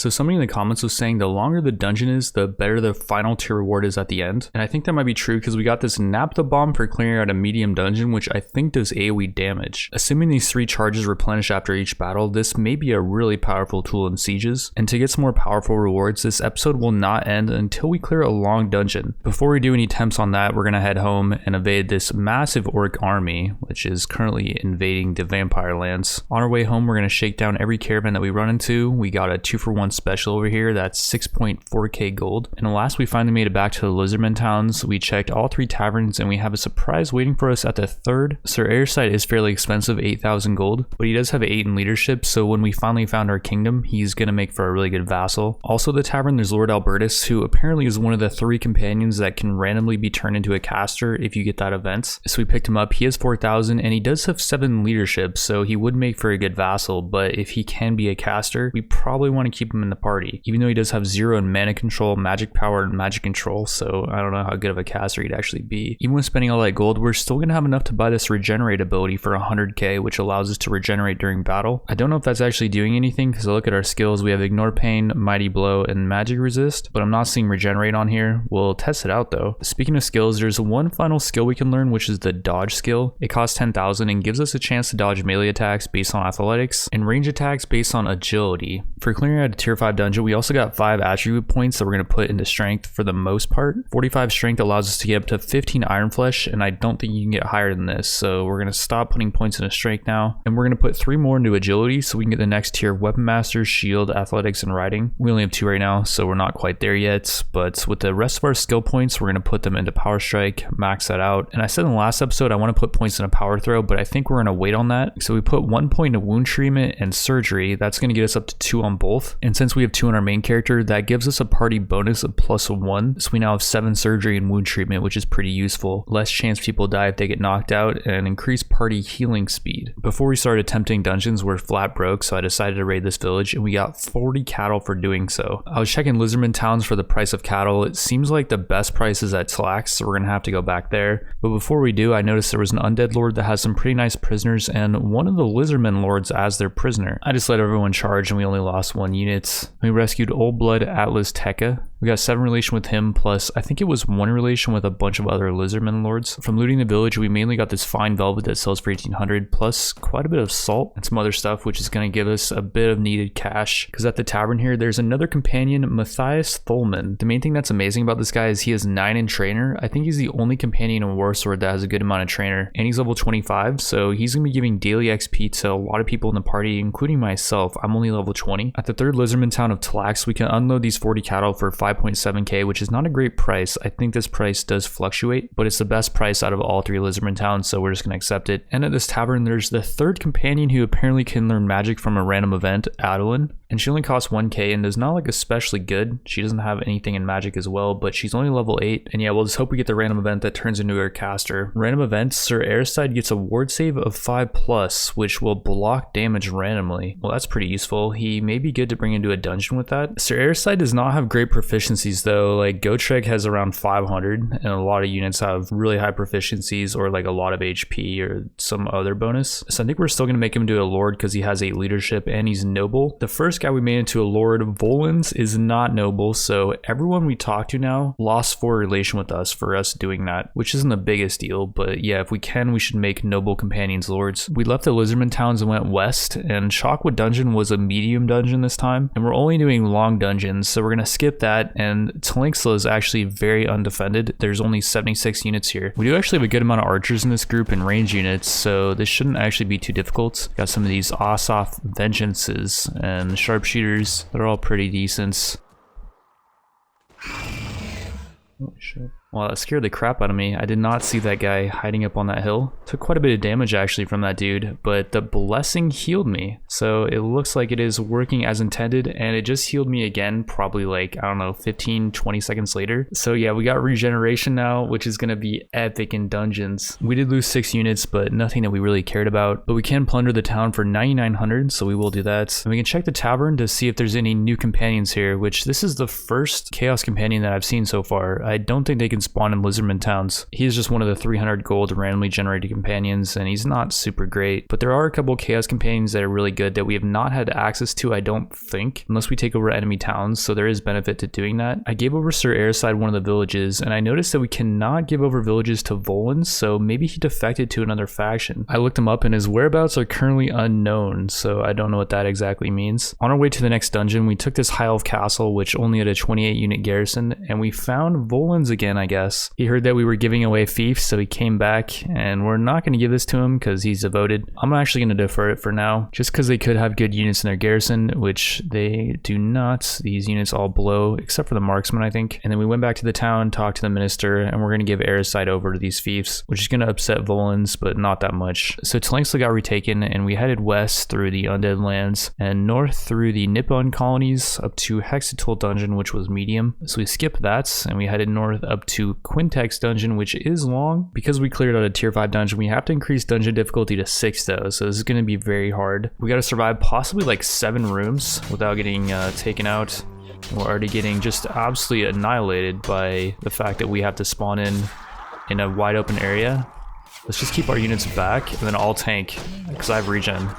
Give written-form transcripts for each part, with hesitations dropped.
So somebody in the comments was saying the longer the dungeon is, the better the final tier reward is at the end. And I think that might be true because we got this Naphtha bomb for clearing out a medium dungeon, which I think does AoE damage. Assuming these 3 charges replenish after each battle, this may be a really powerful tool in sieges. And to get some more powerful rewards, this episode will not end until we clear a long dungeon. Before we do any attempts on that, we're going to head home and evade this massive orc army, which is currently invading the vampire lands. On our way home, we're going to shake down every caravan that we run into. We got a 2-for-1 special over here, that's 6.4k gold. And last we finally made it back to the Lizardman towns, we checked all 3 taverns and we have a surprise waiting for us at the 3rd. Sir Airsight is fairly expensive, 8,000 gold, but he does have 8 in leadership, so when we finally found our kingdom, he's going to make for a really good vassal. Also the tavern, there's Lord Albertus, who apparently is one of the 3 companions that can randomly be turned into a caster if you get that event. So we picked him up. He has 4,000 and he does have 7 leadership, so he would make for a good vassal, but if he can be a caster, we probably want to keep him in the party, even though he does have 0 in mana control, magic power, and magic control, so I don't know how good of a caster he'd actually be. Even with spending all that gold, we're still going to have enough to buy this regenerate ability for 100k, which allows us to regenerate during battle. I don't know if that's actually doing anything because I look at our skills, we have ignore pain, mighty blow, and magic resist, but I'm not seeing regenerate on here. We'll test it out though. Speaking of skills, there's one final skill we can learn, which is the dodge skill. It costs 10,000 and gives us a chance to dodge melee attacks based on athletics and range attacks based on agility. For clearing out a tier 5 dungeon, we also got 5 attribute points that we're going to put into strength for the most part. 45 strength allows us to get up to 15 iron flesh, and I don't think you can get higher than this, so we're going to stop putting points into strength now, and we're going to put 3 more into agility so we can get the next tier of weapon master, shield, athletics, and riding. We only have 2 right now, so we're not quite there yet, but with the rest of our skill points, we're going to put them into power strike, max that out. And I said in the last episode I want to put points in a power throw, but I think we're going to wait on that. So we put 1 point into wound treatment and surgery. That's going to get us up to 2 on both, and since we have 2 on our main character, that gives us a party bonus of +1, so we now have 7 surgery and wound treatment, which is pretty useful. Less chance people die if they get knocked out, and increased party healing speed. Before we started attempting dungeons, we're flat broke, so I decided to raid this village, and we got 40 cattle for doing so. I was checking Lizardman towns for the price of cattle. It seems like the best price is at Slax, so we're gonna have to go back there. But before we do, I noticed there was an undead lord that has some pretty nice prisoners, and one of the Lizardman lords as their prisoner. I just let everyone charge, and we only lost 1 unit. We rescued Old Blood Atlas Tekka. We got 7 relation with him, plus I think it was 1 relation with a bunch of other Lizardman lords. From looting the village, we mainly got this fine velvet that sells for 1,800, plus quite a bit of salt and some other stuff, which is going to give us a bit of needed cash. Because at the tavern here, there's another companion, Matthias Tholman. The main thing that's amazing about this guy is he has 9 in trainer. I think he's the only companion in Warsword that has a good amount of trainer, and he's level 25, so he's going to be giving daily XP to a lot of people in the party, including myself. I'm only level 20. At the 3rd Lizardman town of Tlax, we can unload these 40 cattle for 5.7k, which is not a great price. I think this price does fluctuate, but it's the best price out of all 3 Lizardman towns, so we're just gonna accept it. And at this tavern, there's the 3rd companion who apparently can learn magic from a random event, Adelyn, and she only costs 1k and is not like especially good. She doesn't have anything in magic as well, but she's only level 8, and yeah, we'll just hope we get the random event that turns into her caster. Random events, Sir Airsight gets a ward save of 5+, which will block damage randomly. Well, that's pretty useful. He may be good to bring into a dungeon with that. Sir Airsight does not have great proficiencies though. Like Gotrek has around 500, and a lot of units have really high proficiencies or like a lot of HP or some other bonus. So I think we're still gonna make him into a lord because he has 8 leadership and he's noble. The first guy we made into a lord, Volans, is not noble, so everyone we talk to now lost 4 relation with us for us doing that, which isn't the biggest deal, but yeah, if we can, we should make noble companions lords. We left the Lizardman towns and went west, and Shockwood dungeon was a medium dungeon this time, and we're only doing long dungeons, so we're gonna skip that. And Tlinxla is actually very undefended. There's only 76 units here. We do actually have a good amount of archers in this group and range units, so this shouldn't actually be too difficult. Got some of these Ossoff Vengeances and sharpshooters that are all pretty decent. Oh shit. Wow, that scared the crap out of me. I did not see that guy hiding up on that hill. Took quite a bit of damage actually from that dude, but the blessing healed me. So it looks like it is working as intended, and it just healed me again, probably like, I don't know, 15-20 seconds later. So yeah, we got regeneration now, which is gonna be epic in dungeons. We did lose 6 units, but nothing that we really cared about. But we can plunder the town for 9,900, so we will do that. And we can check the tavern to see if there's any new companions here, which this is the first Chaos companion that I've seen so far. I don't think they can spawn in Lizardman towns. He is just one of the 300 gold randomly generated companions, and he's not super great. But there are a couple chaos companions that are really good that we have not had access to, I don't think, unless we take over enemy towns, so there is benefit to doing that. I gave over Sir Airside one of the villages, and I noticed that we cannot give over villages to Volans, so maybe he defected to another faction. I looked him up and his whereabouts are currently unknown, so I don't know what that exactly means. On our way to the next dungeon, we took this high elf castle, which only had a 28 unit garrison, and we found Volans again, I guess. He heard that we were giving away fiefs, so he came back, and we're not going to give this to him because he's devoted. I'm actually going to defer it for now, just because they could have good units in their garrison, which they do not. These units all blow, except for the marksman, I think. And then we went back to the town, talked to the minister, and we're going to give Airside over to these fiefs, which is going to upset Volans, but not that much. So Tlanxla got retaken, and we headed west through the Undead Lands, and north through the Nippon colonies up to Hexatul Dungeon, which was medium. So we skipped that, and we headed north up to Quintex Dungeon, which is long. Because we cleared out a tier 5 dungeon, we have to increase dungeon difficulty to 6 though, so this is going to be very hard. We got to survive possibly like 7 rooms without getting taken out. We're already getting just absolutely annihilated by the fact that we have to spawn in a wide open area. Let's just keep our units back, and then I'll tank, because I have regen.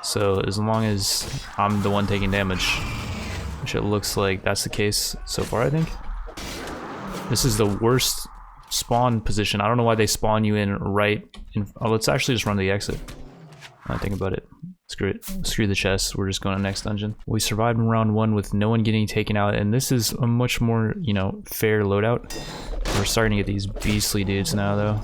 So as long as I'm the one taking damage, which it looks like that's the case so far, I think. This is the worst spawn position. I don't know why they spawn you in right in... Oh, let's actually just run to the exit. I think about it. Screw it. Screw the chest. We're just going to the next dungeon. We survived in round 1 with no one getting taken out, and this is a much more, you know, fair loadout. We're starting to get these beastly dudes now, though.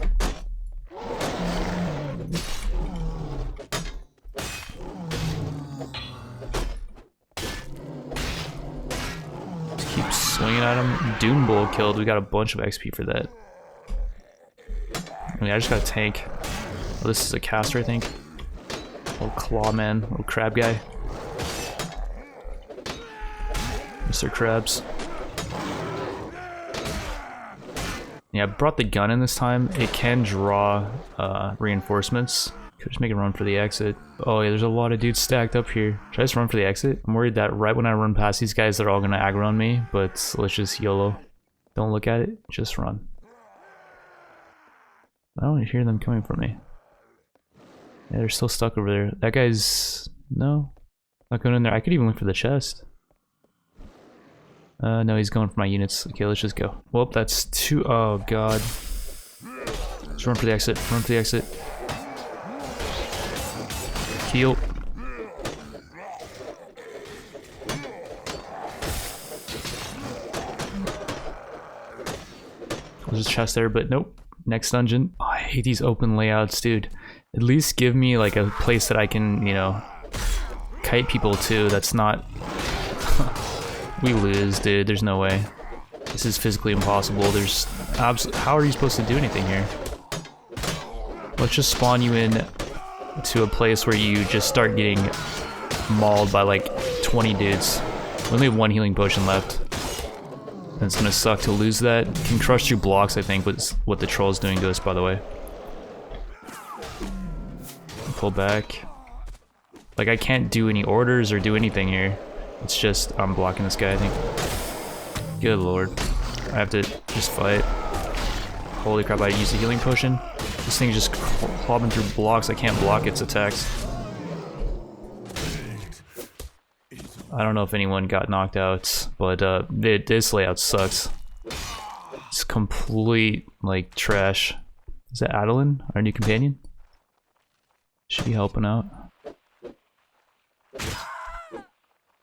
Just keep swinging at him. Doom Bull killed. We got a bunch of XP for that. I mean, I just got a tank. Oh, this is a caster, I think. Little claw man, little crab guy. Mr. Krabs. Yeah, I brought the gun in this time. It can draw reinforcements. Could just make a run for the exit. Oh yeah, there's a lot of dudes stacked up here. Should I just run for the exit? I'm worried that right when I run past these guys, they're all gonna aggro on me, but let's just YOLO. Don't look at it, just run. I don't hear them coming from me. Yeah, they're still stuck over there. That guy's... no. Not going in there. I could even look for the chest. No, he's going for my units. Okay, let's just go. Well, that's 2... oh, God. Let's run for the exit. Run for the exit. Heal. There's a chest there, but nope. Next dungeon. Oh, I hate these open layouts, dude. At least give me like a place that I can, you know, kite people to. That's not... we lose, dude. There's no way. This is physically impossible. There's how are you supposed to do anything here? Let's just spawn you in to a place where you just start getting mauled by like 20 dudes. We only have 1 healing potion left. And it's gonna suck to lose that. Can crush through blocks, I think, was what the troll's doing to us, by the way. Pull back. Like, I can't do any orders or do anything here. It's just, I'm blocking this guy, I think. Good lord. I have to just fight. Holy crap, I used a healing potion. This thing is just clobbing through blocks. I can't block its attacks. I don't know if anyone got knocked out, but this layout sucks. It's complete, like, trash. Is that Adelyn, our new companion? Should be helping out.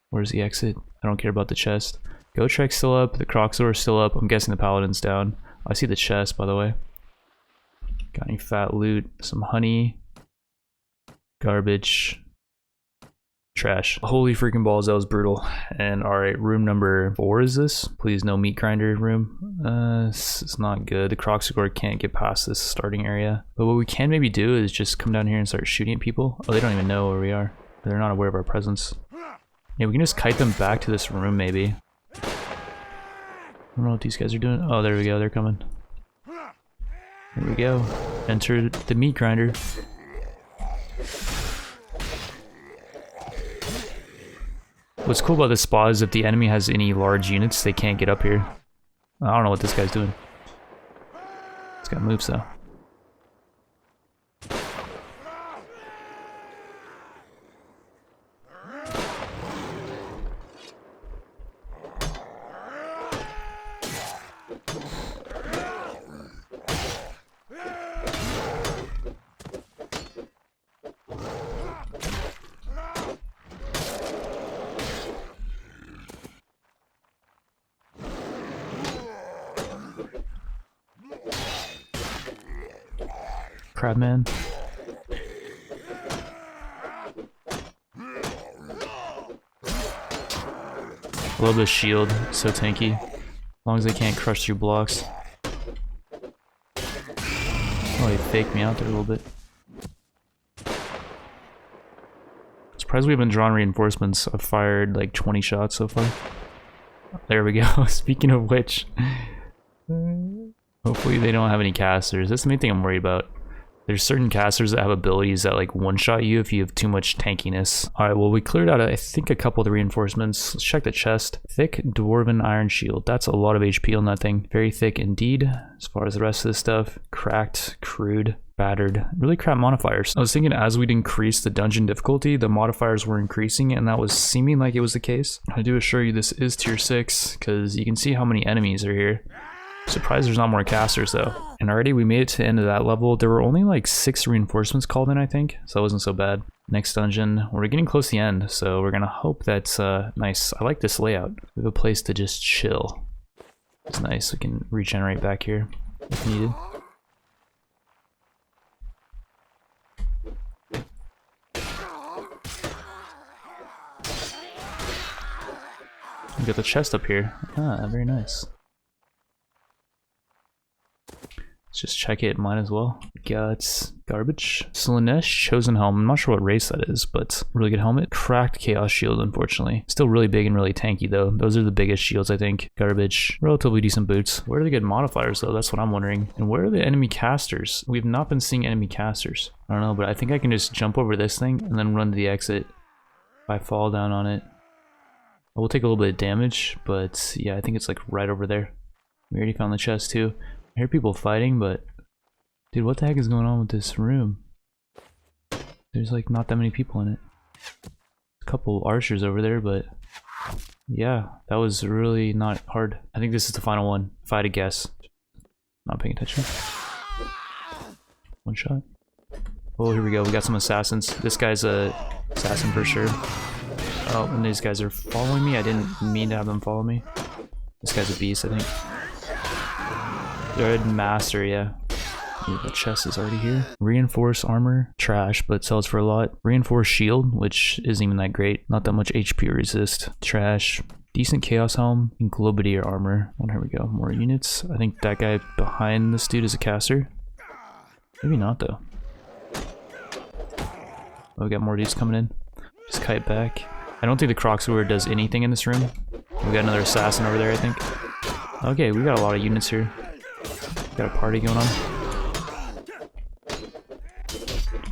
Where's the exit? I don't care about the chest. Gotrek's still up, the Croxor's still up. I'm guessing the Paladin's down. I see the chest, by the way. Got any fat loot? Some honey. Garbage. Trash. Holy freaking balls, that was brutal. And alright, room number 4 is this? Please, no meat grinder room. It's not good. The Croxor can't get past this starting area. But what we can maybe do is just come down here and start shooting at people. Oh, they don't even know where we are. They're not aware of our presence. Yeah, we can just kite them back to this room, maybe. I don't know what these guys are doing. Oh, there we go. They're coming. There we go. Enter the meat grinder. What's cool about this spot is if the enemy has any large units, they can't get up here. I don't know what this guy's doing. It's got moves though. Crabman. Love the shield, so tanky. As long as they can't crush through blocks. Oh, he faked me out there a little bit. Surprised we haven't drawn reinforcements. I've fired like 20 shots so far. There we go. Speaking of which, hopefully they don't have any casters. That's the main thing I'm worried about. There's certain casters that have abilities that like one-shot you if you have too much tankiness. Alright, well we cleared out I think a couple of the reinforcements. Let's check the chest. Thick Dwarven Iron Shield. That's a lot of HP on that thing. Very thick indeed. As far as the rest of this stuff. Cracked, crude, battered. Really crap modifiers. I was thinking as we'd increase the dungeon difficulty, the modifiers were increasing, and that was seeming like it was the case. I do assure you this is tier 6, because you can see how many enemies are here. Surprised there's not more casters though. And already we made it to the end of that level. There were only like 6 reinforcements called in, I think, so that wasn't so bad. Next dungeon, we're getting close to the end, so we're gonna hope that's nice. I like this layout. We have a place to just chill. It's nice, we can regenerate back here if needed. We got the chest up here. Ah, very nice. Let's just check it, might as well. Got garbage. Slanesh Chosen Helm. I'm not sure what race that is, but really good helmet. Cracked Chaos Shield, unfortunately. Still really big and really tanky though. Those are the biggest shields, I think. Garbage. Relatively decent boots. Where are the good modifiers though? That's what I'm wondering. And where are the enemy casters? We've not been seeing enemy casters. I don't know, but I think I can just jump over this thing and then run to the exit. If I fall down on it. We'll take a little bit of damage, but yeah, I think it's like right over there. We already found the chest too. I hear people fighting, but dude, what the heck is going on with this room? There's like not that many people in it. A couple archers over there, but yeah, that was really not hard. I think this is the final one, if I had to guess. Not paying attention. One shot. Oh, here we go. We got some assassins. This guy's a assassin for sure. Oh, and these guys are following me. I didn't mean to have them follow me. This guy's a beast, I think. Red Master, yeah. Ooh, the chest is already here. Reinforced armor, trash, but sells for a lot. Reinforced shield, which isn't even that great. Not that much HP resist. Trash. Decent chaos helm and globadier armor. Oh, here we go. More units. I think that guy behind this dude is a caster. Maybe not though. Oh, we got more dudes coming in. Just kite back. I don't think the Crocsword does anything in this room. We got another assassin over there, I think. Okay, we got a lot of units here. Got a party going on.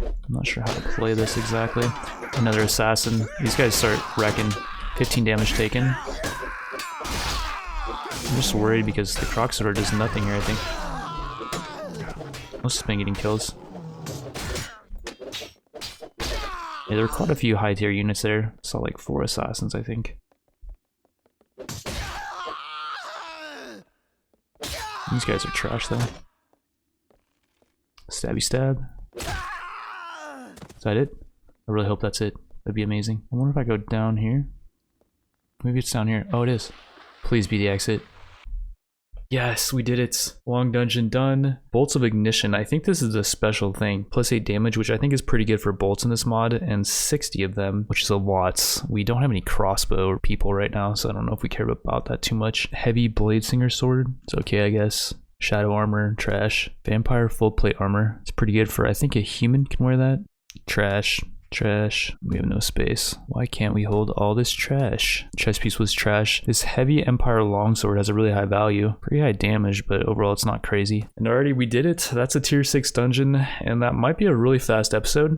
I'm not sure how to play this exactly. Another assassin. These guys start wrecking. 15 damage taken. I'm just worried because the Crocsword does nothing here, I think. Most have been getting kills. Yeah, there were quite a few high tier units there. Saw like 4 assassins, I think. These guys are trash though. Stabby stab. Is that it? I really hope that's it. That'd be amazing. I wonder if I go down here. Maybe it's down here. Oh, it is. Please be the exit. Yes, we did it. Long dungeon done. Bolts of Ignition. I think this is a special thing. Plus 8 damage, which I think is pretty good for bolts in this mod, and 60 of them, which is a lot. We don't have any crossbow people right now, so I don't know if we care about that too much. Heavy Blade Singer Sword. It's okay, I guess. Shadow armor, trash. Vampire full plate armor. It's pretty good for, I think a human can wear that. Trash. Trash. We have no space. Why can't we hold all this trash? Chest piece was trash. This heavy Empire longsword has a really high value. Pretty high damage, but overall it's not crazy. And already we did it. That's a tier 6 dungeon, and that might be a really fast episode.